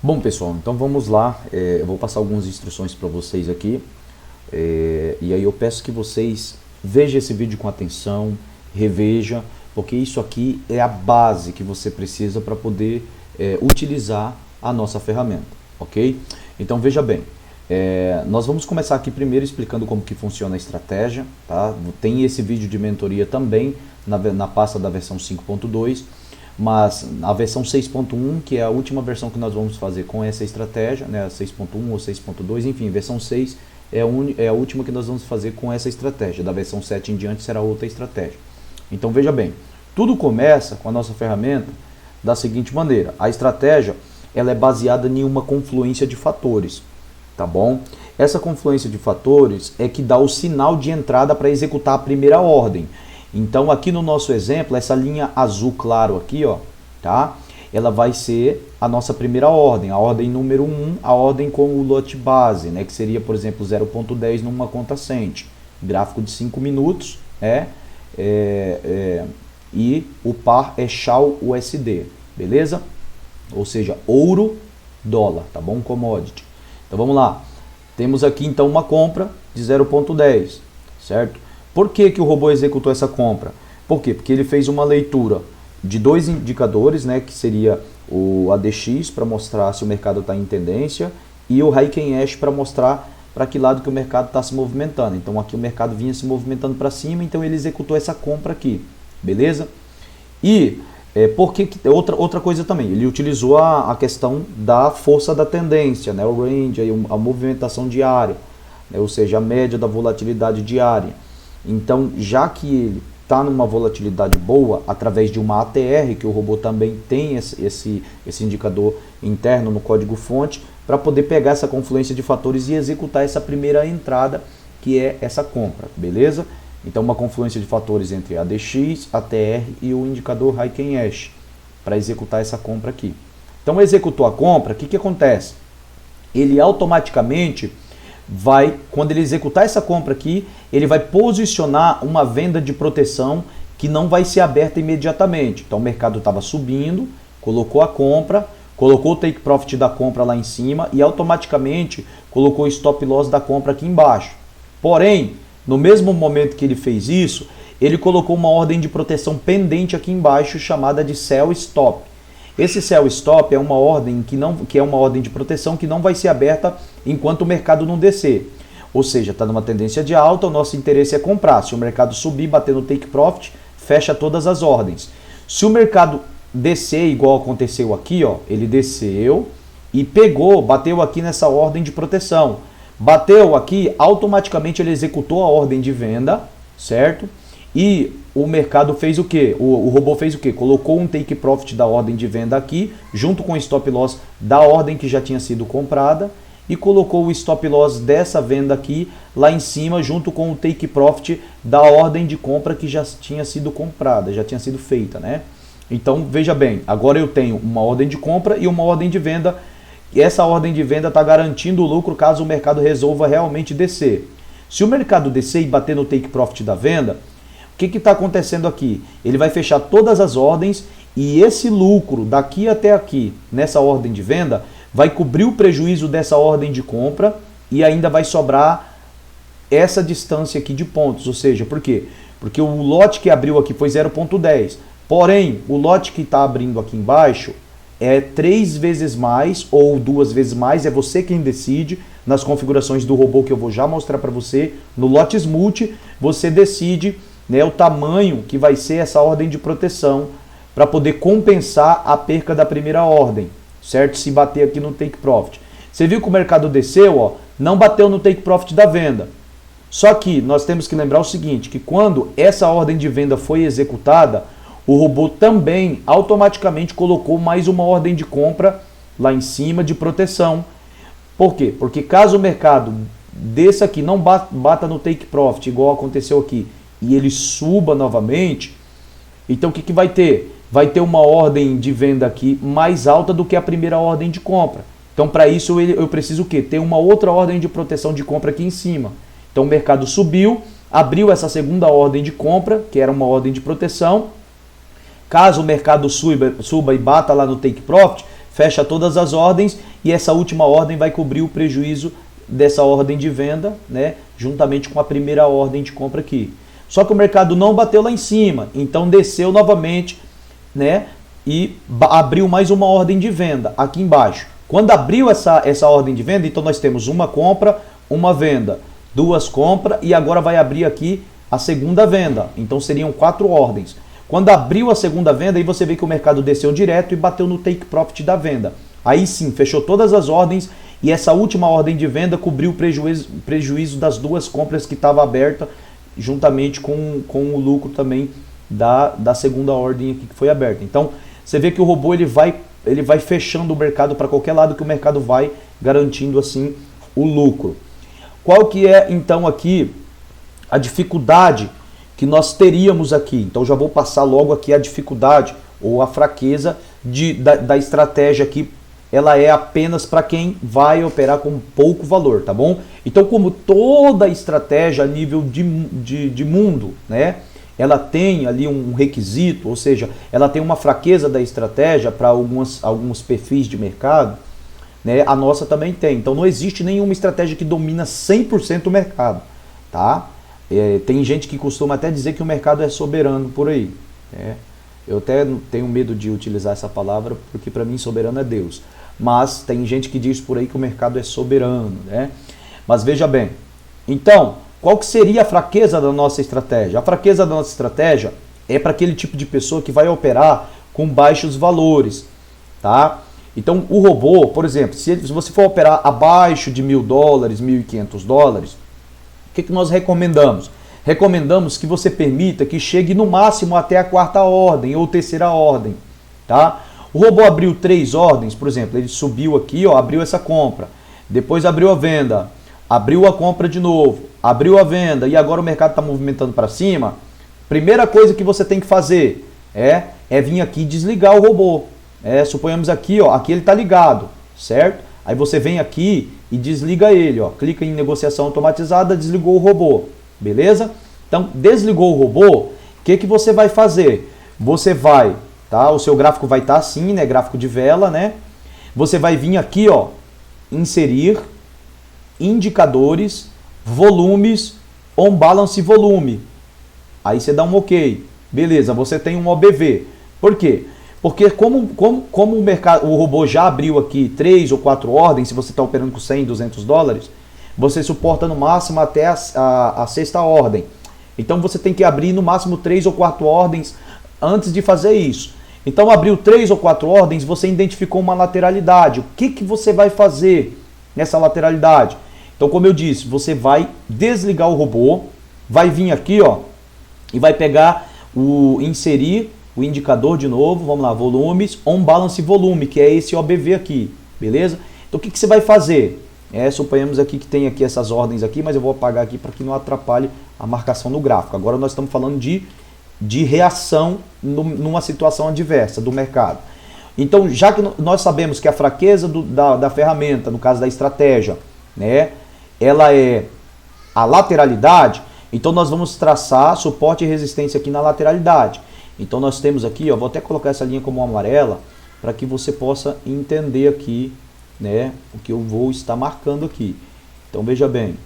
Bom, pessoal, então vamos lá. Eu vou passar algumas instruções para vocês aqui. E aí eu peço que vocês vejam esse vídeo com atenção, reveja, porque isso aqui é a base que você precisa para poder utilizar a nossa ferramenta, ok? Então veja bem, nós vamos começar aqui primeiro explicando como que funciona a estratégia, tá? Tem esse vídeo de mentoria também na pasta da versão 5.2, mas a versão 6.1, que é a última versão que nós vamos fazer com essa estratégia, né, 6.1 ou 6.2, enfim, versão 6 é a última que nós vamos fazer com essa estratégia. Da versão 7 em diante será outra estratégia. Então veja bem, tudo começa com a nossa ferramenta da seguinte maneira: a estratégia ela é baseada em uma confluência de fatores, tá bom? Essa confluência de fatores é que dá o sinal de entrada para executar a primeira ordem. Então aqui no nosso exemplo, essa linha azul claro aqui, ó, tá? Ela vai ser a nossa primeira ordem, a ordem número 1, a ordem com o lote base, né? Que seria, por exemplo, 0.10 numa conta cente. Gráfico de 5 minutos, e o par é SHAW USD, beleza? Ou seja, ouro, dólar, tá bom? Commodity. Então vamos lá. Temos aqui então uma compra de 0.10, certo? Por que que o robô executou essa compra? Por quê? Porque ele fez uma leitura de dois indicadores, né, que seria o ADX para mostrar se o mercado está em tendência e o Heiken Ash para mostrar para que lado que o mercado está se movimentando. Então aqui o mercado vinha se movimentando para cima, então ele executou essa compra aqui, beleza? E outra coisa também, ele utilizou a questão da força da tendência, né, o range, a movimentação diária, né, ou seja, a média da volatilidade diária. Então, já que ele está numa volatilidade boa, através de uma ATR, que o robô também tem esse indicador interno no código-fonte, para poder pegar essa confluência de fatores e executar essa primeira entrada, que é essa compra, beleza? Então, uma confluência de fatores entre ADX, ATR e o indicador Heiken Ash, para executar essa compra aqui. Então, executou a compra, o que que acontece? Ele automaticamente quando ele executar essa compra aqui, ele vai posicionar uma venda de proteção que não vai ser aberta imediatamente. Então o mercado estava subindo, colocou a compra, colocou o take profit da compra lá em cima e automaticamente colocou o stop loss da compra aqui embaixo. Porém, no mesmo momento que ele fez isso, ele colocou uma ordem de proteção pendente aqui embaixo chamada de sell stop. Esse sell stop é uma ordem que é uma ordem de proteção que não vai ser aberta enquanto o mercado não descer. Ou seja, está numa tendência de alta, o nosso interesse é comprar. Se o mercado subir, bater no take profit, fecha todas as ordens. Se o mercado descer, igual aconteceu aqui, ó, ele desceu e bateu aqui nessa ordem de proteção. Bateu aqui, automaticamente ele executou a ordem de venda, certo? E o mercado fez o quê? O robô fez o quê? Colocou um take profit da ordem de venda aqui, junto com o stop loss da ordem que já tinha sido comprada, e colocou o stop loss dessa venda aqui lá em cima, junto com o take profit da ordem de compra que já tinha sido comprada, já tinha sido feita, né? Então, veja bem, agora eu tenho uma ordem de compra e uma ordem de venda, e essa ordem de venda está garantindo o lucro caso o mercado resolva realmente descer. Se o mercado descer e bater no take profit da venda, o que está acontecendo aqui? Ele vai fechar todas as ordens e esse lucro daqui até aqui, nessa ordem de venda, vai cobrir o prejuízo dessa ordem de compra e ainda vai sobrar essa distância aqui de pontos. Ou seja, por quê? Porque o lote que abriu aqui foi 0.10. Porém, o lote que está abrindo aqui embaixo é 3 vezes mais ou 2 vezes mais. É você quem decide. Nas configurações do robô que eu vou já mostrar para você, no Lotes Multi, você decide, né, o tamanho que vai ser essa ordem de proteção para poder compensar a perca da primeira ordem, certo? Se bater aqui no take profit. Você viu que o mercado desceu, ó, não bateu no take profit da venda. Só que nós temos que lembrar o seguinte, que quando essa ordem de venda foi executada, o robô também automaticamente colocou mais uma ordem de compra lá em cima de proteção. Por quê? Porque caso o mercado desça aqui, não bata no take profit, igual aconteceu aqui, e ele suba novamente, então o que vai ter? Vai ter uma ordem de venda aqui mais alta do que a primeira ordem de compra. Então para isso eu preciso o quê? Ter uma outra ordem de proteção de compra aqui em cima. Então o mercado subiu, abriu essa segunda ordem de compra, que era uma ordem de proteção. Caso o mercado suba e bata lá no take profit, fecha todas as ordens e essa última ordem vai cobrir o prejuízo dessa ordem de venda, né, juntamente com a primeira ordem de compra aqui. Só que o mercado não bateu lá em cima, então desceu novamente, né, e abriu mais uma ordem de venda aqui embaixo. Quando abriu essa ordem de venda, então nós temos uma compra, uma venda, duas compras e agora vai abrir aqui a segunda venda. Então seriam 4 ordens. Quando abriu a segunda venda, aí você vê que o mercado desceu direto e bateu no take profit da venda. Aí sim, fechou todas as ordens e essa última ordem de venda cobriu o prejuízo das 2 compras que estava aberta, juntamente com o lucro também da segunda ordem aqui que foi aberta. Então, você vê que o robô ele vai fechando o mercado para qualquer lado que o mercado vai, garantindo assim o lucro. Qual que é então aqui a dificuldade que nós teríamos aqui? Então já vou passar logo aqui a dificuldade ou a fraqueza da estratégia aqui. Ela é apenas para quem vai operar com pouco valor, tá bom? Então, como toda estratégia a nível de mundo, né? Ela tem ali um requisito, ou seja, ela tem uma fraqueza da estratégia para alguns perfis de mercado, né? A nossa também tem. Então, não existe nenhuma estratégia que domina 100% o mercado, tá? Tem gente que costuma até dizer que o mercado é soberano por aí, né? Eu até tenho medo de utilizar essa palavra, porque para mim soberano é Deus. Mas tem gente que diz por aí que o mercado é soberano, né? Mas veja bem, então, qual que seria a fraqueza da nossa estratégia? A fraqueza da nossa estratégia é para aquele tipo de pessoa que vai operar com baixos valores, tá? Então, o robô, por exemplo, se você for operar abaixo de $1.000, $1.500, o que nós recomendamos? Recomendamos que você permita que chegue no máximo até a 4ª ordem ou 3ª ordem, tá? O robô abriu 3 ordens, por exemplo, ele subiu aqui, ó, abriu essa compra, depois abriu a venda, abriu a compra de novo, abriu a venda e agora o mercado está movimentando para cima. Primeira coisa que você tem que fazer é vir aqui e desligar o robô. Suponhamos aqui, ó, aqui ele está ligado, certo? Aí você vem aqui e desliga ele, ó, clica em negociação automatizada, desligou o robô, beleza? Então, desligou o robô, o que você vai fazer? Você vai, tá? O seu gráfico vai estar assim, né? Gráfico de vela, né? Você vai vir aqui, ó, inserir indicadores, volumes, on balance volume. Aí você dá um OK. Beleza, você tem um OBV. Por quê? Porque como o mercado, o robô já abriu aqui 3 ou 4 ordens, se você está operando com 100, $200, você suporta no máximo até a 6ª ordem. Então você tem que abrir no máximo 3 ou 4 ordens antes de fazer isso. Então abriu 3 ou 4 ordens, você identificou uma lateralidade. O que você vai fazer nessa lateralidade? Então, como eu disse, você vai desligar o robô, vai vir aqui, ó, e vai pegar inserir o indicador de novo, vamos lá, volumes, on balance volume, que é esse OBV aqui, beleza? Então, o que você vai fazer? Suponhamos aqui que tem aqui essas ordens aqui, mas eu vou apagar aqui para que não atrapalhe a marcação no gráfico. Agora nós estamos falando de reação numa situação adversa do mercado. Então, já que nós sabemos que a fraqueza da ferramenta, no caso da estratégia, né, ela é a lateralidade, então nós vamos traçar suporte e resistência aqui na lateralidade. Então nós temos aqui, ó, vou até colocar essa linha como amarela, para que você possa entender aqui, né, o que eu vou estar marcando aqui. Então veja bem,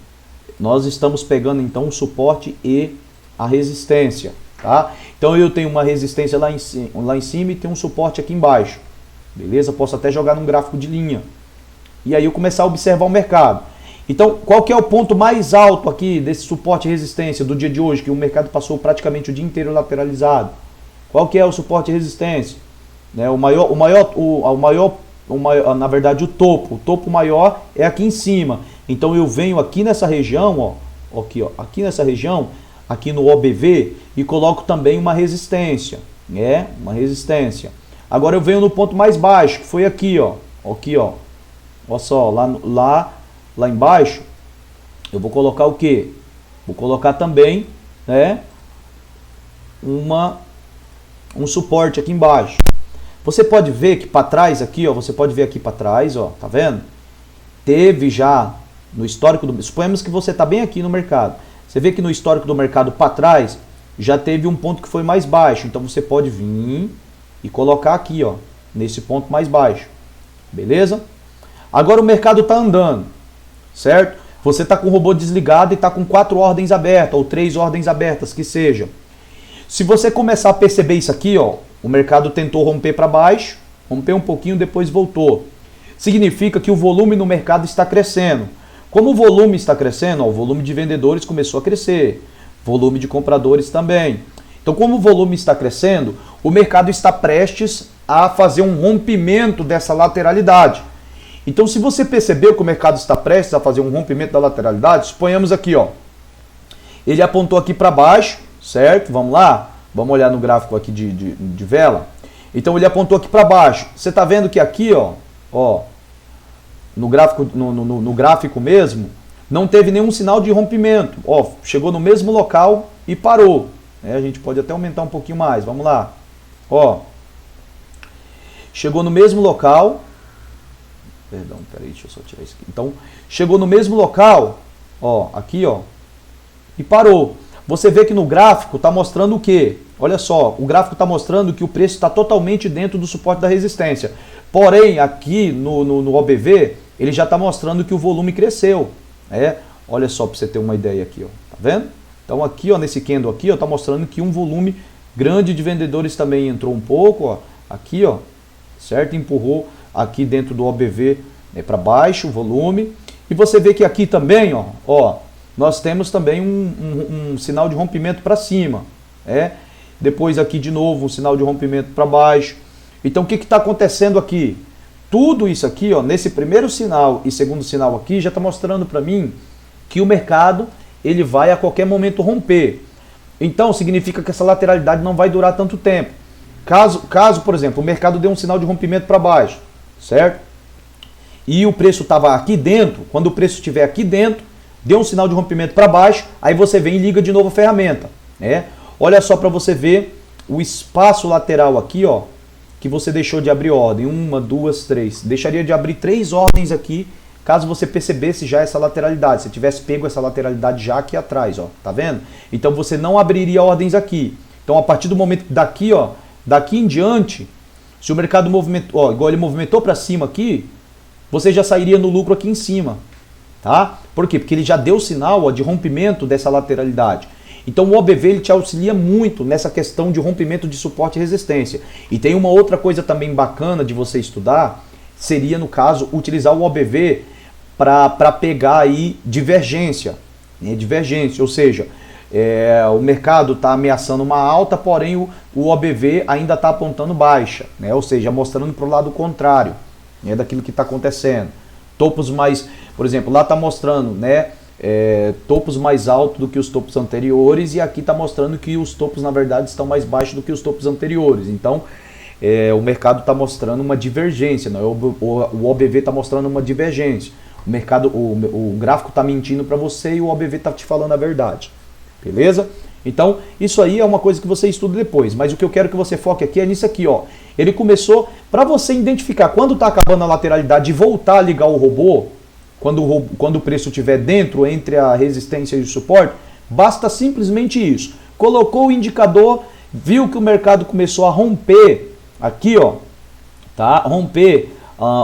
nós estamos pegando então o suporte e a resistência, tá? Então eu tenho uma resistência lá em cima e tenho um suporte aqui embaixo, beleza? Posso até jogar num gráfico de linha. E aí eu começar a observar o mercado. Então, qual que é o ponto mais alto aqui desse suporte e resistência do dia de hoje, que o mercado passou praticamente o dia inteiro lateralizado? Qual que é o suporte e resistência? Na verdade, o topo maior é aqui em cima. Então eu venho aqui nessa região, ó, aqui nessa região, aqui no OBV, e coloco também uma resistência, né? Uma resistência. Agora eu venho no ponto mais baixo, que foi aqui, ó. Aqui, ó. Olha só, lá embaixo, eu vou colocar o quê? Vou colocar também, né, um suporte aqui embaixo. Você pode ver que para trás aqui, ó, você pode ver aqui para trás, ó, tá vendo? Teve já no histórico suponhamos que você está bem aqui no mercado. Você vê que no histórico do mercado para trás já teve um ponto que foi mais baixo. Então você pode vir e colocar aqui, ó, nesse ponto mais baixo. beleza? Agora o mercado está andando, certo? Você está com o robô desligado e está com 4 ordens abertas, ou 3 ordens abertas, que seja. Se você começar a perceber isso aqui, ó, o mercado tentou romper para baixo, rompeu um pouquinho, depois voltou. Significa que o volume no mercado está crescendo. Como o volume está crescendo, ó, o volume de vendedores começou a crescer, volume de compradores também. Então, como o volume está crescendo, o mercado está prestes a fazer um rompimento dessa lateralidade. Então, se você percebeu que o mercado está prestes a fazer um rompimento da lateralidade, suponhamos aqui, ó, ele apontou aqui para baixo, certo? Vamos lá? Vamos olhar no gráfico aqui de vela. Então, ele apontou aqui para baixo. Você está vendo que aqui, ó, no gráfico mesmo, não teve nenhum sinal de rompimento. Ó, chegou no mesmo local e parou. A gente pode até aumentar um pouquinho mais. Vamos lá. Ó, chegou no mesmo local. Perdão, peraí, deixa eu só tirar isso aqui. Então, chegou no mesmo local, ó, aqui, ó, e parou. Você vê que no gráfico está mostrando o quê? Olha só, o gráfico está mostrando que o preço está totalmente dentro do suporte da resistência. Porém, aqui no OBV, ele já está mostrando que o volume cresceu. Olha só para você ter uma ideia aqui, ó. Tá vendo? Então aqui, ó, nesse candle aqui, ó, tá mostrando que um volume grande de vendedores também entrou um pouco, ó. Aqui, ó, certo? Empurrou aqui dentro do OBV, né, para baixo o volume. E você vê que aqui também, ó, nós temos também um sinal de rompimento para cima. Depois aqui de novo um sinal de rompimento para baixo. Então o que está acontecendo aqui? Tudo isso aqui, ó, nesse primeiro sinal e segundo sinal aqui, já está mostrando para mim que o mercado ele vai a qualquer momento romper. Então significa que essa lateralidade não vai durar tanto tempo. Caso, por exemplo, o mercado dê um sinal de rompimento para baixo, certo? E o preço estava aqui dentro, quando o preço estiver aqui dentro, deu um sinal de rompimento para baixo, aí você vem e liga de novo a ferramenta. Olha só para você ver o espaço lateral aqui, ó, que você deixou de abrir ordem. 1, 2, 3. Deixaria de abrir 3 ordens aqui, caso você percebesse já essa lateralidade. Se tivesse pego essa lateralidade já aqui atrás, ó, tá vendo? Então você não abriria ordens aqui. Então a partir do momento daqui, ó, daqui em diante, se o mercado movimentou, ó, igual ele movimentou para cima aqui, você já sairia no lucro aqui em cima, tá? Por quê? Porque ele já deu sinal, ó, de rompimento dessa lateralidade. Então o OBV ele te auxilia muito nessa questão de rompimento de suporte e resistência. E tem uma outra coisa também bacana de você estudar, seria no caso utilizar o OBV para pegar aí divergência, né? Divergência, ou seja, o mercado está ameaçando uma alta, porém o OBV ainda está apontando baixa, né? Ou seja, mostrando para o lado contrário, né, daquilo que está acontecendo. Topos mais, por exemplo, lá está mostrando, né, topos mais altos do que os topos anteriores, e aqui está mostrando que os topos na verdade estão mais baixos do que os topos anteriores. Então o mercado está mostrando uma divergência, né? O OBV está mostrando uma divergência. O mercado, o gráfico está mentindo para você e o OBV está te falando a verdade. Beleza? Então isso aí é uma coisa que você estuda depois, mas o que eu quero que você foque aqui é nisso aqui, ó. Ele começou para você identificar quando está acabando a lateralidade e voltar a ligar o robô. Quando o preço estiver dentro, entre a resistência e o suporte, basta simplesmente isso. Colocou o indicador, viu que o mercado começou a romper, aqui, ó, tá? Romper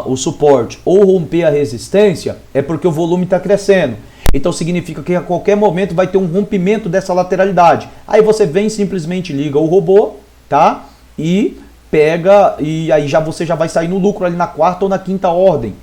o suporte ou romper a resistência, é porque o volume está crescendo. Então significa que a qualquer momento vai ter um rompimento dessa lateralidade. Aí você vem, simplesmente liga o robô, tá? E pega, e aí você já vai sair no lucro ali na 4ª ou na 5ª ordem,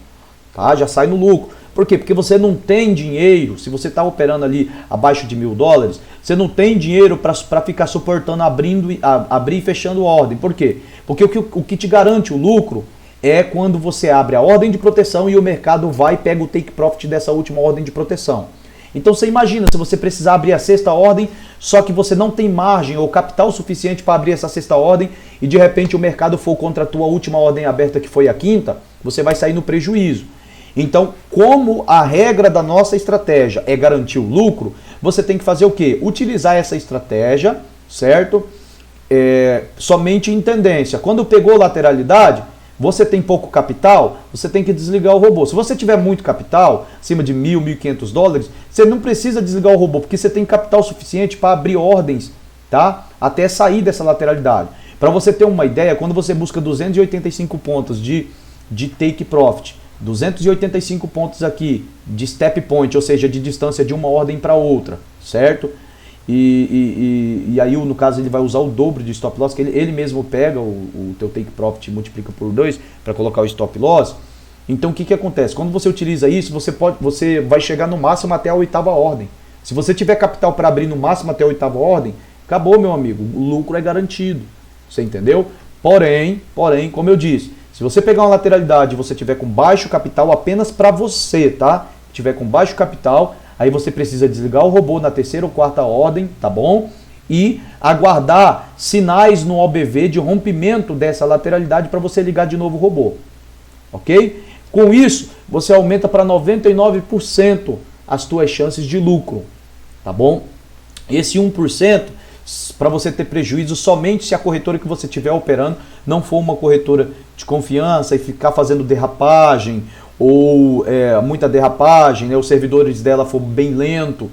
tá? Já sai no lucro. Por quê? Porque você não tem dinheiro, se você está operando ali abaixo de $1.000, você não tem dinheiro para ficar suportando, abrir e fechando ordem. Por quê? Porque o que te garante o lucro é quando você abre a ordem de proteção e o mercado vai e pega o take profit dessa última ordem de proteção. Então você imagina, se você precisar abrir a 6ª ordem, só que você não tem margem ou capital suficiente para abrir essa 6ª ordem e de repente o mercado for contra a tua última ordem aberta, que foi a 5ª, você vai sair no prejuízo. Então, como a regra da nossa estratégia é garantir o lucro, você tem que fazer o quê? Utilizar essa estratégia, certo? Somente em tendência. Quando pegou lateralidade, você tem pouco capital, você tem que desligar o robô. Se você tiver muito capital, acima de $1.000, $1.500, você não precisa desligar o robô, porque você tem capital suficiente para abrir ordens, tá? Até sair dessa lateralidade. Para você ter uma ideia, quando você busca 285 pontos de de take profit, 285 pontos aqui de step point, ou seja, de distância de uma ordem para outra, certo? E aí, no caso, ele vai usar o dobro de stop loss, que ele mesmo pega o teu take profit e multiplica por 2 para colocar o stop loss. Então, o que acontece? Quando você utiliza isso, você vai chegar no máximo até a 8ª ordem. Se você tiver capital para abrir no máximo até a 8ª ordem, acabou, meu amigo, o lucro é garantido. Você entendeu? Porém, como eu disse, se você pegar uma lateralidade e você tiver com baixo capital apenas para você, tá? Tiver com baixo capital, aí você precisa desligar o robô na 3ª ou 4ª ordem, tá bom? E aguardar sinais no OBV de rompimento dessa lateralidade para você ligar de novo o robô. Ok? Com isso, você aumenta para 99% as tuas chances de lucro, tá bom? Esse 1%, para você ter prejuízo somente se a corretora que você estiver operando não for uma corretora de confiança e ficar fazendo derrapagem ou muita derrapagem, né, os servidores dela for bem lento,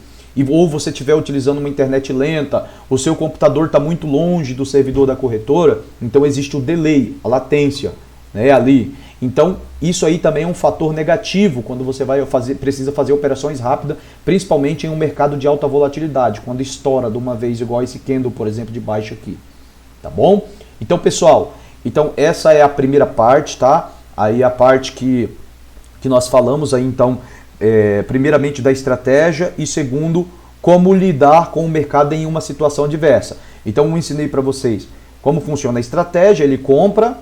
ou você estiver utilizando uma internet lenta, o seu computador está muito longe do servidor da corretora, então existe o delay, a latência, né, ali. Então isso aí também é um fator negativo quando você precisa fazer operações rápidas, principalmente em um mercado de alta volatilidade, quando estoura de uma vez igual esse candle, por exemplo, de baixo aqui, tá bom? Então, pessoal, essa é a primeira parte, tá? Aí a parte que nós falamos aí, então, primeiramente da estratégia e segundo, como lidar com o mercado em uma situação adversa. Então eu ensinei para vocês como funciona a estratégia, ele compra,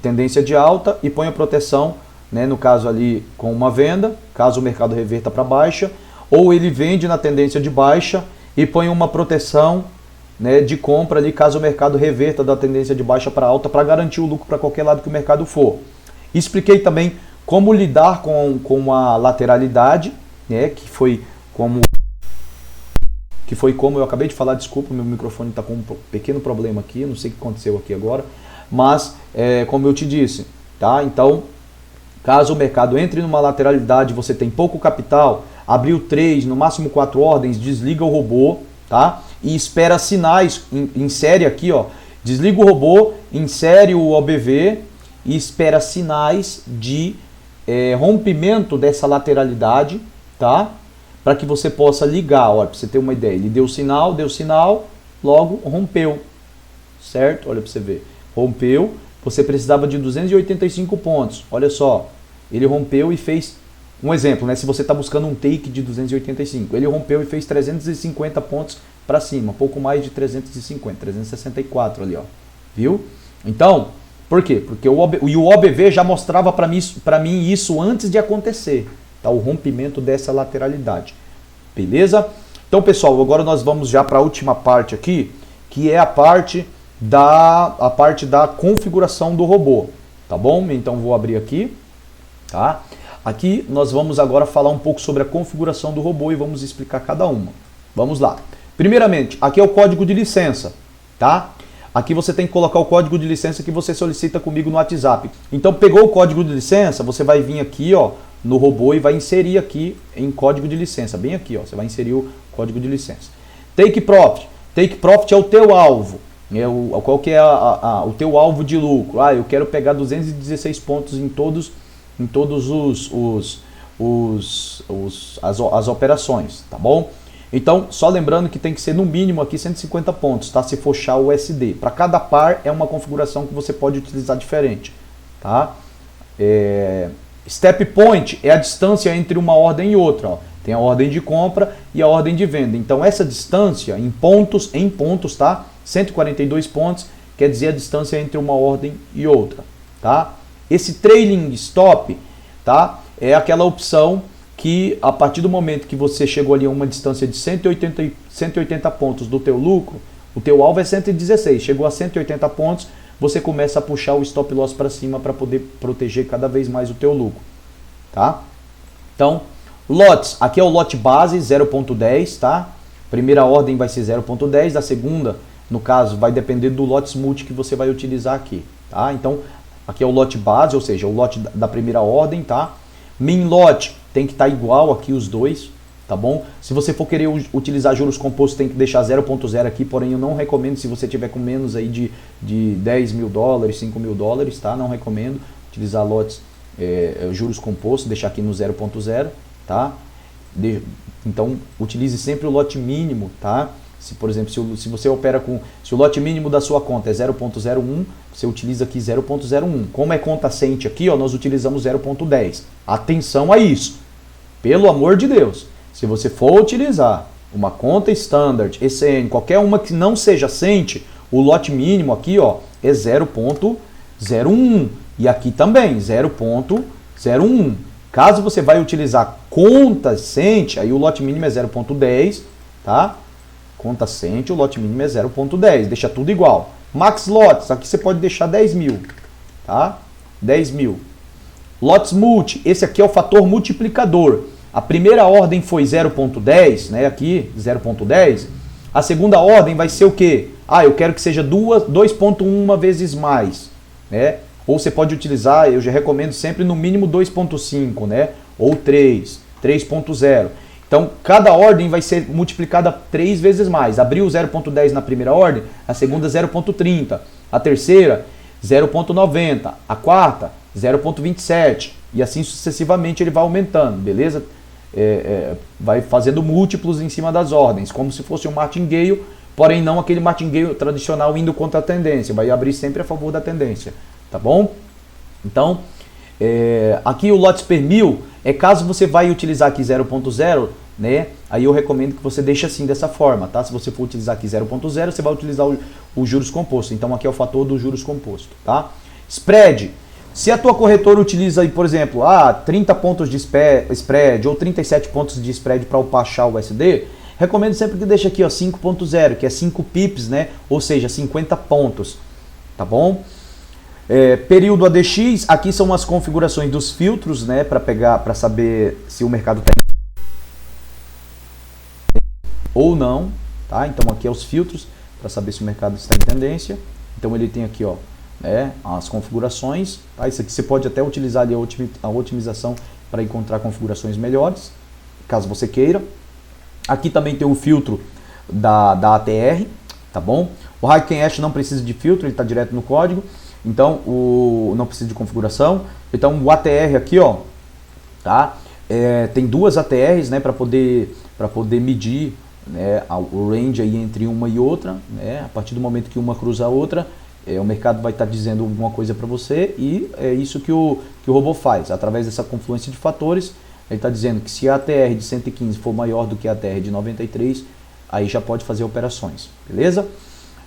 tendência de alta e põe a proteção, né, no caso ali com uma venda, caso o mercado reverta para baixa, ou ele vende na tendência de baixa e põe uma proteção, né, de compra ali caso o mercado reverta da tendência de baixa para alta para garantir o lucro para qualquer lado que o mercado for. Expliquei também como lidar com a lateralidade, né, que foi como eu acabei de falar, desculpa, meu microfone está com um pequeno problema aqui, não sei o que aconteceu aqui agora, mas como eu te disse, tá? Então, caso o mercado entre numa lateralidade, você tem pouco capital, abriu 3, no máximo 4 ordens, desliga o robô, tá? E espera sinais, insere aqui, ó, desliga o robô, insere o OBV e espera sinais de rompimento dessa lateralidade, tá? Para que você possa ligar, olha, para você ter uma ideia, ele deu sinal, logo rompeu, certo? Olha para você ver, rompeu, você precisava de 285 pontos, olha só, ele rompeu e fez, um exemplo, né? Se você está buscando um take de 285, ele rompeu e fez 350 pontos para cima, pouco mais de 350, 364 ali, ó, viu? Então, por quê? Porque o OBV já mostrava para mim isso antes de acontecer, tá? O rompimento dessa lateralidade, beleza? Então, pessoal, agora nós vamos já para a última parte aqui, que é a parte da configuração do robô, tá bom? Então vou abrir aqui, tá? Aqui nós vamos agora falar um pouco sobre a configuração do robô e vamos explicar cada uma. Vamos lá. Primeiramente, aqui é o código de licença, tá? Aqui você tem que colocar o código de licença que você solicita comigo no WhatsApp. Então pegou o código de licença, você vai vir aqui, ó, no robô e vai inserir aqui em código de licença, bem aqui, ó, você vai inserir o código de licença. Take Profit. Take Profit é o teu alvo. Qual que é o teu alvo de lucro? Eu quero pegar 216 pontos em todos as operações, tá bom? Então, só lembrando que tem que ser no mínimo aqui 150 pontos, tá? Se for SHA ou USD. Para cada par é uma configuração que você pode utilizar diferente, tá? Step Point é a distância entre uma ordem e outra, ó. Tem a ordem de compra e a ordem de venda. Então, essa distância em pontos, tá? 142 pontos quer dizer a distância entre uma ordem e outra, tá? Esse Trailing Stop, tá? É aquela opção que a partir do momento que você chegou ali a uma distância de 180 pontos do teu lucro, o teu alvo é 116, chegou a 180 pontos, você começa a puxar o Stop Loss para cima para poder proteger cada vez mais o teu lucro, tá? Então, lotes, aqui é o lote base 0.10, tá? Primeira ordem vai ser 0.10, a segunda, no caso, vai depender do lotes multi que você vai utilizar aqui, tá? Então, aqui é o lote base, ou seja, o lote da primeira ordem, tá? Min lot tem que estar igual aqui os dois, tá bom? Se você for querer utilizar juros compostos, tem que deixar 0.0 aqui, porém eu não recomendo se você tiver com menos aí de 10 mil dólares, 5 mil dólares, tá? Não recomendo. utilizar lotes, juros compostos, deixar aqui no 0.0, tá? Então, utilize sempre o lote mínimo, tá? Se, por exemplo, se você opera com... Se o lote mínimo da sua conta é 0.01, você utiliza aqui 0.01. Como é conta cente aqui, ó, nós utilizamos 0.10. Atenção a isso. Pelo amor de Deus. Se você for utilizar uma conta standard, ECN, qualquer uma que não seja cente, o lote mínimo aqui, ó, é 0.01. E aqui também, 0.01. Caso você vai utilizar conta cente, aí o lote mínimo é 0.10, tá? Conta cente, o lote mínimo é 0.10, deixa tudo igual. Max lotes, aqui você pode deixar 10 mil, tá? 10 mil. Lotes multi, esse aqui é o fator multiplicador. A primeira ordem foi 0.10, né? Aqui, 0.10. A segunda ordem vai ser o quê? Ah, eu quero que seja 2.1 vezes mais, né? Ou você pode utilizar, eu já recomendo sempre no mínimo 2.5, né? Ou 3, 3.0. Então, cada ordem vai ser multiplicada 3 vezes mais. Abriu 0.10 na primeira ordem, a segunda 0.30, a terceira 0.90, a quarta 0.27 e assim sucessivamente ele vai aumentando, beleza? Vai fazendo múltiplos em cima das ordens, como se fosse um martingale, porém não aquele martingale tradicional indo contra a tendência, vai abrir sempre a favor da tendência, tá bom? Então, aqui o lotes per mil é caso você vai utilizar aqui 0.0, né? Aí eu recomendo que você deixe assim dessa forma, tá? Se você for utilizar aqui 0.0, você vai utilizar o juros composto. Então aqui é o fator do juros composto, tá? Spread. Se a tua corretora utiliza aí, por exemplo, 30 pontos de spread ou 37 pontos de spread para upar SHA USD, recomendo sempre que deixe aqui, ó, 5.0, que é 5 pips, né? Ou seja, 50 pontos, tá bom? Período ADX, aqui são as configurações dos filtros, né, para saber se o mercado está ou não, tá? Então aqui é os filtros para saber se o mercado está em tendência. Então ele tem aqui, ó, as configurações, tá? Isso aqui você pode até utilizar ali a otimização para encontrar configurações melhores, caso você queira. Aqui também tem o filtro da ATR, tá bom? O High Cash não precisa de filtro, ele está direto no código. Então, não precisa de configuração. Então, o ATR aqui, ó, tá? Tem duas ATRs, né, para poder medir, né, o range aí entre uma e outra, né? A partir do momento que uma cruza a outra, o mercado vai estar dizendo alguma coisa para você e é isso que o robô faz. Através dessa confluência de fatores, ele está dizendo que se a ATR de 115 for maior do que a ATR de 93, aí já pode fazer operações, beleza?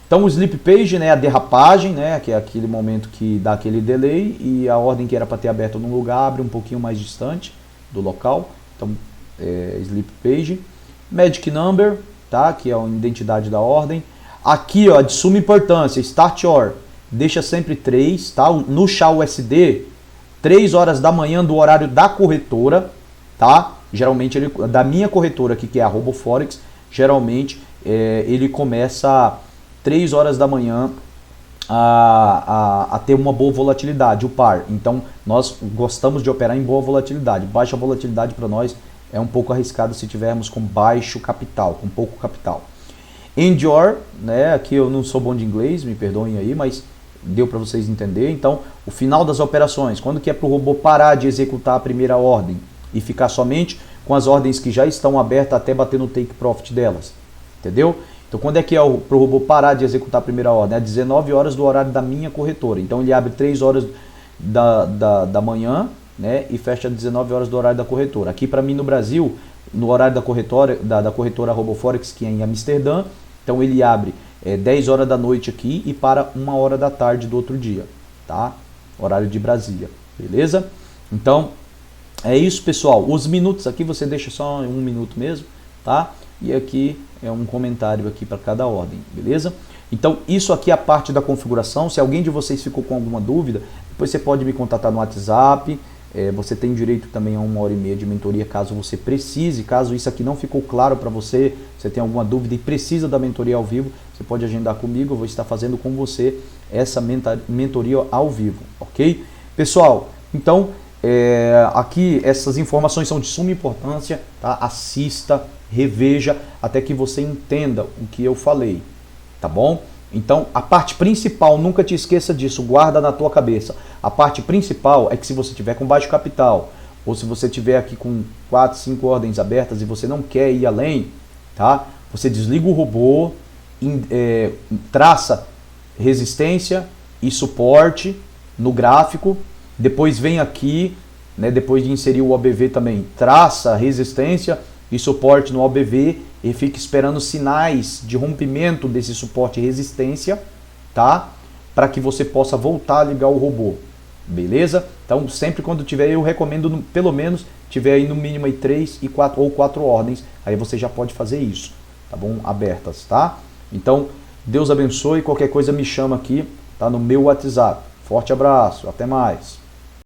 Então o sleep page, né, a derrapagem, né, que é aquele momento que dá aquele delay e a ordem que era para ter aberto num lugar abre um pouquinho mais distante do local. Então sleep page, magic number, tá, que é a identidade da ordem. Aqui, ó, de suma importância, start or, deixa sempre 3, tá? No SHA USD, 3 horas da manhã do horário da corretora, tá? Geralmente da minha corretora aqui, que é a RoboForex, geralmente ele começa 3 horas da manhã a ter uma boa volatilidade, o par. Então, nós gostamos de operar em boa volatilidade. Baixa volatilidade para nós é um pouco arriscado se tivermos com baixo capital, com pouco capital. Endure, né? Aqui eu não sou bom de inglês, me perdoem aí, mas deu para vocês entenderem. Então, o final das operações, quando que é para o robô parar de executar a primeira ordem e ficar somente com as ordens que já estão abertas até bater no take profit delas, entendeu? Então, quando é que é para o robô parar de executar a primeira ordem? É 19 horas do horário da minha corretora. Então, ele abre 3 horas da manhã, né, e fecha 19 horas do horário da corretora. Aqui, para mim, no Brasil, no horário da corretora RoboForex, que é em Amsterdã, então ele abre 10 horas da noite aqui e para 1 hora da tarde do outro dia, tá? Horário de Brasília, beleza? Então, é isso, pessoal. Os minutos aqui você deixa só 1 minuto mesmo, tá? E aqui é um comentário aqui para cada ordem, beleza? Então, isso aqui é a parte da configuração. Se alguém de vocês ficou com alguma dúvida, depois você pode me contatar no WhatsApp. Você tem direito também a 1h30 de mentoria, caso você precise. Caso isso aqui não ficou claro para você, você tem alguma dúvida e precisa da mentoria ao vivo, você pode agendar comigo, eu vou estar fazendo com você essa mentoria ao vivo, ok? Pessoal, então, aqui essas informações são de suma importância, tá? Assista, reveja, até que você entenda o que eu falei, tá bom? Então, a parte principal, nunca te esqueça disso, guarda na tua cabeça. A parte principal é que se você tiver com baixo capital, ou se você tiver aqui com 4, 5 ordens abertas e você não quer ir além, tá? Você desliga o robô, traça resistência e suporte no gráfico, depois vem aqui, né, depois de inserir o OBV também, traça resistência e suporte no OBV e fica esperando sinais de rompimento desse suporte e resistência, tá? Para que você possa voltar a ligar o robô, beleza? Então sempre quando tiver, eu recomendo pelo menos tiver aí no mínimo aí 3 e 4 ou 4 ordens, aí você já pode fazer isso, tá bom? Abertas, tá? Então Deus abençoe, qualquer coisa me chama aqui, tá no meu WhatsApp. Forte abraço, até mais.